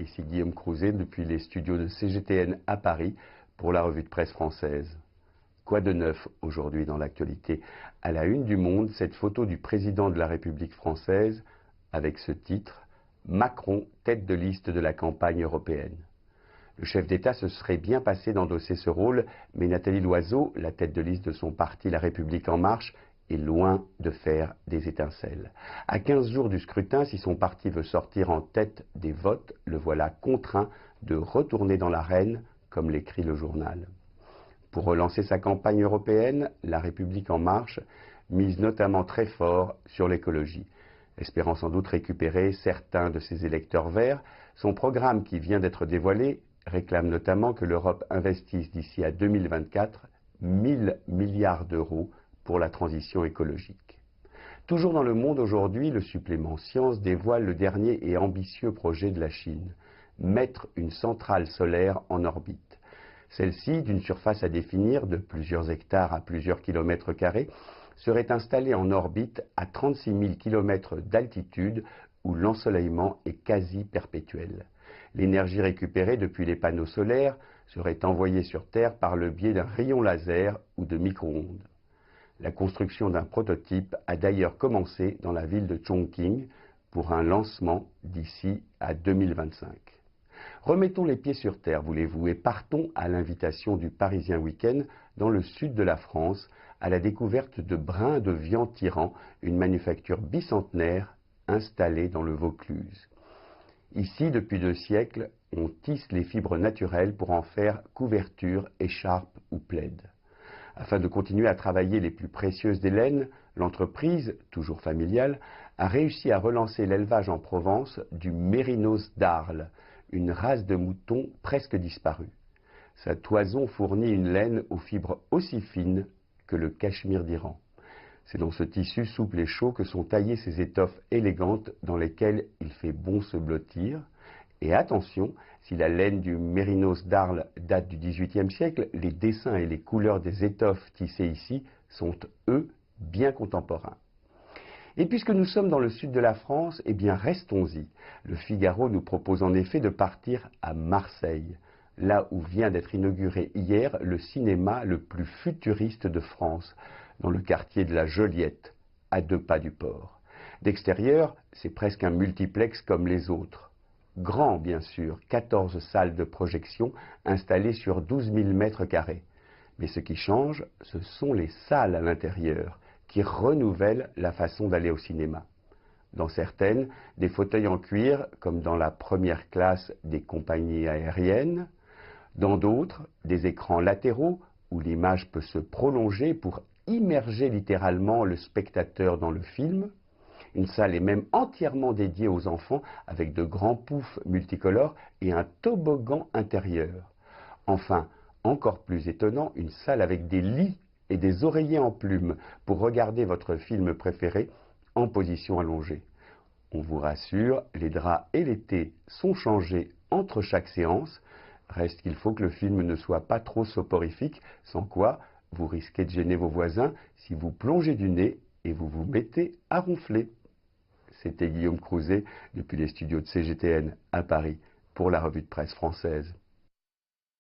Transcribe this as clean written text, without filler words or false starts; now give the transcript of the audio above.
Ici Guillaume Crouzet depuis les studios de CGTN à Paris pour la revue de presse française. Quoi de neuf aujourd'hui dans l'actualité? À la une du Monde, cette photo du président de la République française avec ce titre « Macron, tête de liste de la campagne européenne ». Le chef d'État se serait bien passé d'endosser ce rôle, mais Nathalie Loiseau, la tête de liste de son parti La République En Marche, est loin de faire des étincelles. À 15 jours du scrutin, si son parti veut sortir en tête des votes, le voilà contraint de retourner dans l'arène, comme l'écrit le journal. Pour relancer sa campagne européenne, La République En Marche mise notamment très fort sur l'écologie. Espérant sans doute récupérer certains de ses électeurs verts, son programme qui vient d'être dévoilé réclame notamment que l'Europe investisse d'ici à 2024 1000 milliards d'euros pour la transition écologique. Toujours dans le monde aujourd'hui, le supplément Science dévoile le dernier et ambitieux projet de la Chine, mettre une centrale solaire en orbite. Celle-ci, d'une surface à définir de plusieurs hectares à plusieurs kilomètres carrés, serait installée en orbite à 36 000 km d'altitude où l'ensoleillement est quasi perpétuel. L'énergie récupérée depuis les panneaux solaires serait envoyée sur Terre par le biais d'un rayon laser ou de micro-ondes. La construction d'un prototype a d'ailleurs commencé dans la ville de Chongqing pour un lancement d'ici à 2025. Remettons les pieds sur terre, voulez-vous, et partons à l'invitation du Parisien Week-end dans le sud de la France à la découverte de Brin de Vian Tyran, une manufacture bicentenaire installée dans le Vaucluse. Ici, depuis 2 siècles, on tisse les fibres naturelles pour en faire couverture, écharpe ou plaid. Afin de continuer à travailler les plus précieuses des laines, l'entreprise, toujours familiale, a réussi à relancer l'élevage en Provence du mérinos d'Arles, une race de mouton presque disparue. Sa toison fournit une laine aux fibres aussi fines que le cachemire d'Iran. C'est dans ce tissu souple et chaud que sont taillées ces étoffes élégantes dans lesquelles il fait bon se blottir. Et attention, si la laine du mérinos d'Arles date du XVIIIe siècle, les dessins et les couleurs des étoffes tissées ici sont, eux, bien contemporains. Et puisque nous sommes dans le sud de la France, eh bien restons-y. Le Figaro nous propose en effet de partir à Marseille, là où vient d'être inauguré hier le cinéma le plus futuriste de France, dans le quartier de la Joliette, à 2 pas du port. D'extérieur, c'est presque un multiplex comme les autres. Grand, bien sûr, 14 salles de projection installées sur 12 000 mètres carrés. Mais ce qui change, ce sont les salles à l'intérieur, qui renouvellent la façon d'aller au cinéma. Dans certaines, des fauteuils en cuir, comme dans la première classe des compagnies aériennes. Dans d'autres, des écrans latéraux, où l'image peut se prolonger pour immerger littéralement le spectateur dans le film. Une salle est même entièrement dédiée aux enfants avec de grands poufs multicolores et un toboggan intérieur. Enfin, encore plus étonnant, une salle avec des lits et des oreillers en plumes pour regarder votre film préféré en position allongée. On vous rassure, les draps et les thés sont changés entre chaque séance. Reste qu'il faut que le film ne soit pas trop soporifique, sans quoi vous risquez de gêner vos voisins si vous plongez du nez et vous vous mettez à ronfler. C'était Guillaume Crouzet depuis les studios de CGTN à Paris pour la revue de presse française.